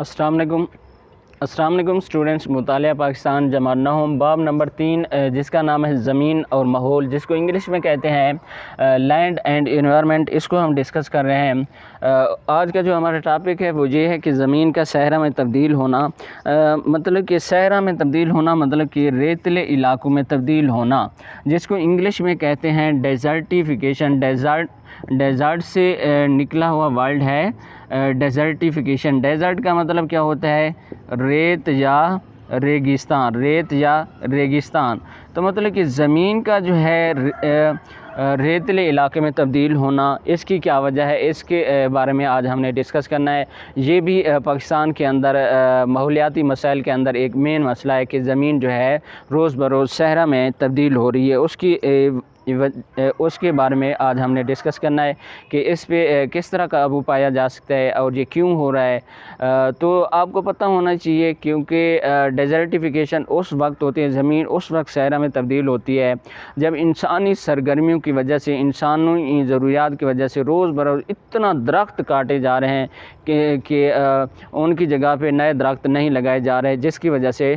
अस्सलाम वालेकुम स्टूडेंट्स। मुतालिया पाकिस्तान जमा 9 बाब नंबर 3 जिसका नाम है ज़मीन और माहौल, जिसको इंग्लिश में कहते हैं लैंड एंड एनवायरनमेंट, इसको हम डिस्कस कर रहे हैं। आज का जो हमारा टॉपिक है वो ये है कि ज़मीन का सहरा में तब्दील होना। मतलब कि सहरा में तब्दील होना मतलब कि रेतले इलाकों में तब्दील होना, जिसको इंग्लिश में कहते हैं डेजर्टिफिकेशन। डेज़र्ट से निकला हुआ वर्ड है डेजर्टिफिकेशन। डेज़र्ट का मतलब क्या होता है? रेत या रेगिस्तान। तो मतलब कि ज़मीन का जो है रेतले इलाके में तब्दील होना, इसकी क्या वजह है, इसके बारे में आज हमने डिस्कस करना है। ये भी पाकिस्तान के अंदर माहौलियाती मसाइल के अंदर एक मेन मसला है कि ज़मीन जो है रोज़ बरोज़ सहरा में तब्दील हो रही है। उसके बारे में आज हमने डिस्कस करना है कि इस पे किस तरह काबू पाया जा सकता है और ये क्यों हो रहा है। तो आपको पता होना चाहिए, क्योंकि डेजर्टिफिकेशन उस वक्त होती है, ज़मीन उस वक्त सहरा में तब्दील होती है जब इंसानी सरगर्मियों की वजह से, इंसानी ज़रूरियात की वजह से रोज़ बरोज़ इतना दरख्त काटे जा रहे हैं कि उनकी जगह पे नए दरख्त नहीं लगाए जा रहे, जिसकी वजह से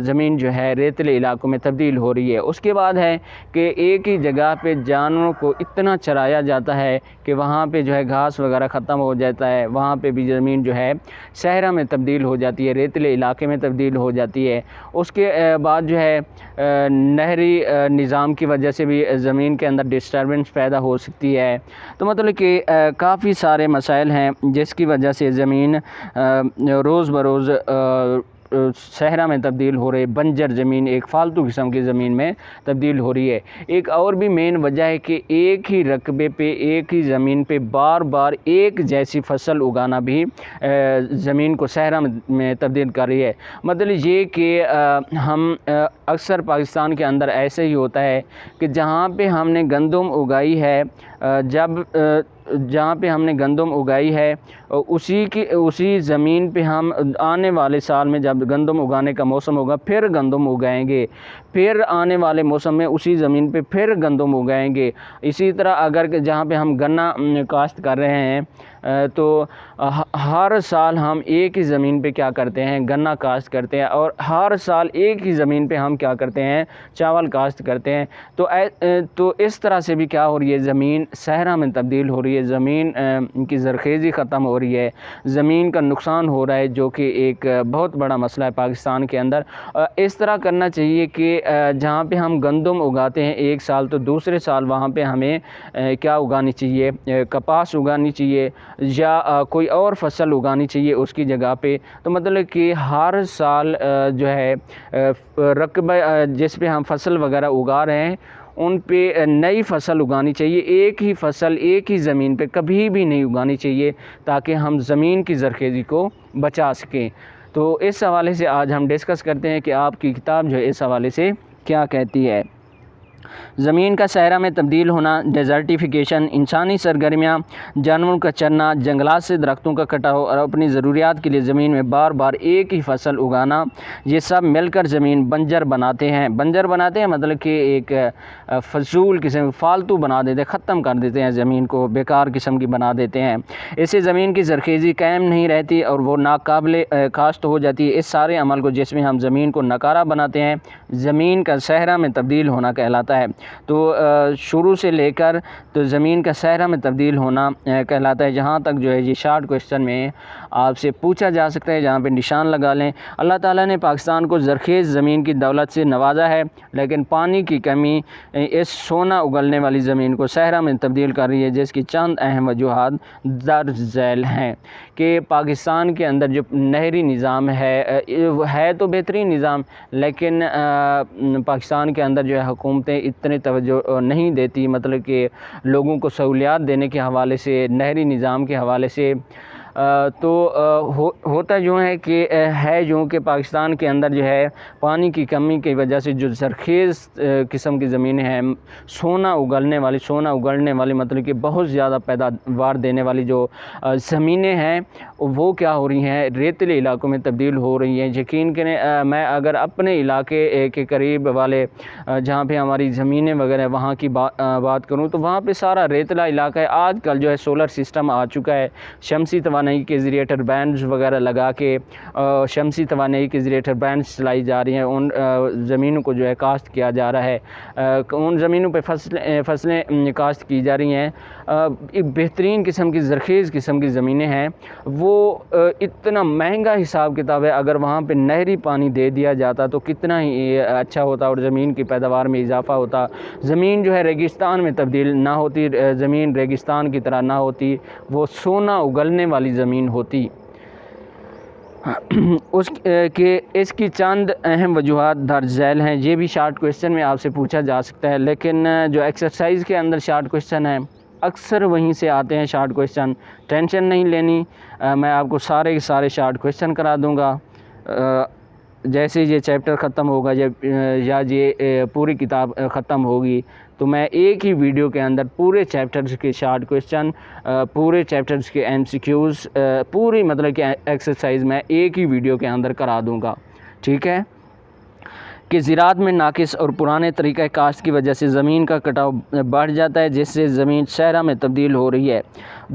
ज़मीन जो है रेतले इलाकों में तब्दील हो रही है। उसके बाद है कि एक ही जगह पे जानवरों को इतना चराया जाता है कि वहाँ पे जो है घास वगैरह ख़त्म हो जाता है, वहाँ पे भी ज़मीन जो है सहरा में तब्दील हो जाती है, रेतले इलाके में तब्दील हो जाती है। उसके बाद जो है नहरी निज़ाम की वजह से भी ज़मीन के अंदर डिस्टर्बेंस पैदा हो सकती है। तो मतलब कि काफ़ी सारे मसाइल हैं जिसकी वजह से ज़मीन रोज़ बरोज़ सहरा में तब्दील हो रही, बंजर ज़मीन, एक फ़ालतू किस्म की ज़मीन में तब्दील हो रही है। एक और भी मेन वजह है कि एक ही रकबे पे, एक ही ज़मीन पे बार बार एक जैसी फसल उगाना भी ज़मीन को सहरा में तब्दील कर रही है। मतलब ये कि हम अक्सर पाकिस्तान के अंदर ऐसे ही होता है कि जहाँ पे हमने गंदम उगाई है, जहाँ पे हमने गंदम उगाई है उसी ज़मीन पे हम आने वाले साल में जब गंदम उगाने का मौसम होगा फिर गंदम उगाएंगे, फिर आने वाले मौसम में उसी ज़मीन पे फिर गंदम उगाएंगे। इसी तरह अगर जहाँ पे हम गन्ना काश्त कर रहे हैं तो हर साल हम एक ही ज़मीन पे क्या करते हैं, गन्ना काश्त करते हैं, और हर साल एक ही ज़मीन पे हम क्या करते हैं, चावल काश्त करते हैं। तो इस तरह से भी क्या हो रही है, ज़मीन सहरा में तब्दील हो रही है, ज़मीन की ज़रख़ेज़ी ख़त्म हो रही है, ज़मीन का नुकसान हो रहा है, जो कि एक बहुत बड़ा मसला है पाकिस्तान के अंदर। इस तरह करना चाहिए कि जहाँ पे हम गंदम उगाते हैं एक साल, तो दूसरे साल वहाँ पे हमें क्या उगानी चाहिए, कपास उगानी चाहिए या कोई और फसल उगानी चाहिए उसकी जगह पे। तो मतलब कि हर साल जो है रकबा जिस पे हम फसल वगैरह उगा रहे हैं उन पे नई फसल उगानी चाहिए। एक ही फसल एक ही ज़मीन पे कभी भी नहीं उगानी चाहिए, ताकि हम ज़मीन की ज़रख़ेज़ी को बचा सकें। तो इस हवाले से आज हम डिस्कस करते हैं कि आपकी किताब जो है इस हवाले से क्या कहती है। ज़मीन का सहरा में तब्दील होना, डेजर्टिफिकेशन, इंसानी सरगर्मियाँ, जानवरों का चरना, जंगलात से दरख्तों का कटाव और अपनी ज़रूरियात के लिए ज़मीन में बार बार एक ही फसल उगाना, ये सब मिलकर ज़मीन बंजर बनाते हैं। बंजर बनाते हैं मतलब कि एक फजूल किस्म, फालतू बना देते हैं, ख़त्म कर देते हैं, ज़मीन को बेकार किस्म की बना देते हैं। इससे ज़मीन की ज़रख़ेज़ी कायम नहीं रहती और वो नाकाबिले काश्त हो जाती है। इस सारे अमल को, जिसमें हम ज़मीन को नकारा बनाते हैं, ज़मीन का सहरा में तब्दील होना कहलाता है। तो शुरू से लेकर तो ज़मीन का सहरा में तब्दील होना कहलाता है। जहाँ तक जो है ये शॉर्ट क्वेश्चन में आपसे पूछा जा सकता है, जहाँ पे निशान लगा लें। अल्लाह ताला ने पाकिस्तान को ज़रख़ेज़ ज़मीन की दौलत से नवाजा है, लेकिन पानी की कमी इस सोना उगलने वाली ज़मीन को सहरा में तब्दील कर रही है, जिसकी चंद अहम वजूहात दर्ज झैल हैं। कि पाकिस्तान के अंदर जो नहरी निज़ाम है तो बेहतरीन निज़ाम, लेकिन पाकिस्तान के अंदर जो है हुकूमतें इतने तवज्जो नहीं देती, मतलब कि लोगों को सहूलियात देने के हवाले से, नहरी निज़ाम के हवाले से। होता यूँ है कि पाकिस्तान के अंदर जो है पानी की कमी की वजह से जो ज़रख़ेज़ किस्म की ज़मीनें हैं, सोना उगलने वाली मतलब कि बहुत ज़्यादा पैदावार देने वाली जो ज़मीनें हैं, वो क्या हो रही हैं, रेतले इलाकों में तब्दील हो रही हैं। यकीन करें, मैं अगर अपने इलाके के करीब वाले जहाँ पे हमारी ज़मीनें वगैरह वहाँ की बात करूँ तो वहाँ पे सारा रेतला इलाका है। आजकल जो है सोलर सिस्टम आ चुका है, शमसी توانائی کے ذریعے ٹربائنز وغیرہ لگا کے شمسی توانائی کے ذریعے ٹربائنز چلائی جا رہی ہیں، ان زمینوں کو جو ہے کاشت کیا جا رہا ہے، ان زمینوں پہ فصلیں کاشت کی جا رہی ہیں۔ ایک بہترین قسم کی زرخیز قسم کی زمینیں ہیں، وہ اتنا مہنگا حساب کتاب ہے، اگر وہاں پہ نہری پانی دے دیا جاتا تو کتنا ہی اچھا ہوتا اور زمین کی پیداوار میں اضافہ ہوتا، زمین جو ہے ریگستان میں تبدیل نہ ہوتی، زمین ریگستان کی طرح نہ ہوتی، وہ سونا اگلنے والی زمین ہوتی۔ اس کی چند اہم وجوہات درج ذیل ہیں، یہ بھی شارٹ کویسچن میں آپ سے پوچھا جا سکتا ہے، لیکن جو ایکسرسائز کے اندر شارٹ کویسچن ہیں اکثر وہیں سے آتے ہیں شارٹ کویسچن، ٹینشن نہیں لینی، میں آپ کو سارے کے سارے شارٹ کویسچن کرا دوں گا۔ جیسے یہ چیپٹر ختم ہوگا یا یہ پوری کتاب ختم ہوگی تو میں ایک ہی ویڈیو کے اندر پورے چیپٹرز کے شارٹ کویسچن، پورے چیپٹرز کے MCQs، پوری مطلب کہ ایکسرسائز میں ایک ہی ویڈیو کے اندر کرا دوں گا، ٹھیک ہے؟ کہ زراعت میں ناقص اور پرانے طریقہ کاشت کی وجہ سے زمین کا کٹاؤ بڑھ جاتا ہے، جس سے زمین صحرا میں تبدیل ہو رہی ہے۔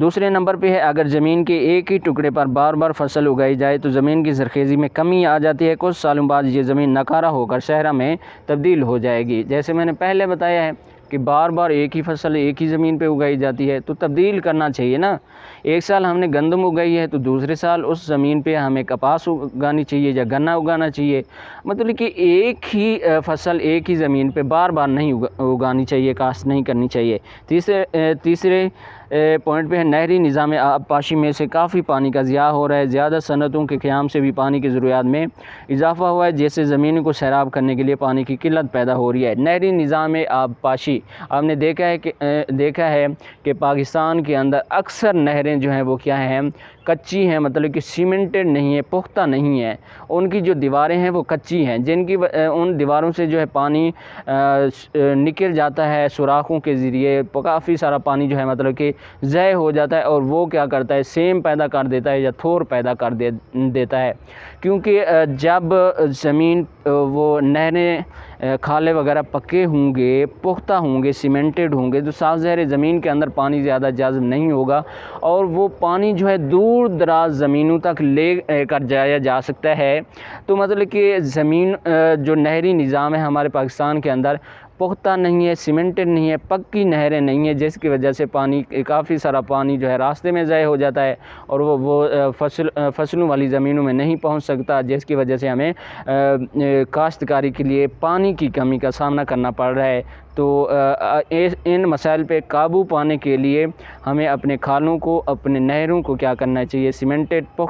دوسرے نمبر پہ ہے اگر زمین کے ایک ہی ٹکڑے پر بار بار فصل اگائی جائے تو زمین کی زرخیزی میں کمی آ جاتی ہے، کچھ سالوں بعد یہ زمین ناکارہ ہو کر صحرا میں تبدیل ہو جائے گی۔ جیسے میں نے پہلے بتایا ہے کہ بار بار ایک ہی فصل ایک ہی زمین پہ اگائی جاتی ہے تو تبدیل کرنا چاہیے نا، ایک سال ہم نے گندم اگائی ہے تو دوسرے سال اس زمین پہ ہمیں کپاس اگانی چاہیے یا گنا اگانا چاہیے، مطلب کہ ایک ہی فصل ایک ہی زمین پہ بار بار نہیں اگانی چاہیے، کاشت نہیں کرنی چاہیے۔ تیسرے پوائنٹ پہ ہے نہری نظام آب پاشی میں سے کافی پانی کا ضیاع ہو رہا ہے، زیادہ صنعتوں کے قیام سے بھی پانی کی ضروریات میں اضافہ ہوا ہے، جس سے زمینوں کو سیراب کرنے کے لیے پانی کی قلت پیدا ہو رہی ہے۔ نہری نظام آب پاشی آپ نے دیکھا ہے کہ پاکستان کے اندر اکثر نہریں جو ہیں وہ کیا ہیں، کچی ہیں، مطلب کہ سیمنٹڈ نہیں ہے، پختہ نہیں ہے، ان کی جو دیواریں ہیں وہ کچی ہیں، جن کی ان دیواروں سے جو ہے پانی نکل جاتا ہے سوراخوں کے ذریعے، کافی سارا پانی جو ہے مطلب کہ ضائع ہو جاتا ہے، اور وہ کیا کرتا ہے، سیم پیدا کر دیتا ہے یا تھور پیدا کر دیتا ہے، کیونکہ جب زمین وہ نہریں کھالے وغیرہ پکے ہوں گے، پختہ ہوں گے، سیمنٹڈ ہوں گے تو صاف ظاہر ہے زمین کے اندر پانی زیادہ جذب نہیں ہوگا، اور وہ پانی جو ہے دور دراز زمینوں تک لے کر جایا جا سکتا ہے۔ تو مطلب کہ زمین جو نہری نظام ہے ہمارے پاکستان کے اندر پختہ نہیں ہے، سیمنٹڈ نہیں ہے، پکی نہریں نہیں ہیں، جس کی وجہ سے پانی کافی سارا پانی جو ہے راستے میں ضائع ہو جاتا ہے اور وہ فصلوں والی زمینوں میں نہیں پہنچ سکتا، جس کی وجہ سے ہمیں کاشتکاری کے لیے پانی کی کمی کا سامنا کرنا پڑ رہا ہے۔ تو ان مسائل پہ قابو پانے کے لیے ہمیں اپنے کھالوں کو، اپنے نہروں کو کیا کرنا چاہیے، سیمنٹڈ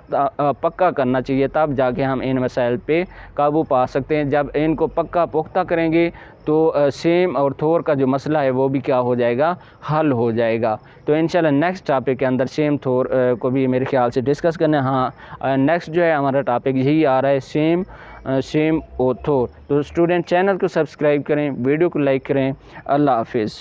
پکا کرنا چاہیے، تب جا کے ہم ان مسائل پہ قابو پا سکتے ہیں۔ جب ان کو پکا پختہ کریں گے تو سیم اور تھور کا جو مسئلہ ہے وہ بھی کیا ہو جائے گا، حل ہو جائے گا۔ تو انشاءاللہ نیکسٹ ٹاپک کے اندر سیم تھور کو بھی میرے خیال سے ڈسکس کرنا ہے۔ ہاں نیکسٹ جو ہے ہمارا ٹاپک یہی آ رہا ہے، سیم اور تھور۔ تو اسٹوڈنٹ چینل کو سبسکرائب کریں، ویڈیو کو لائک کریں۔ اللہ حافظ۔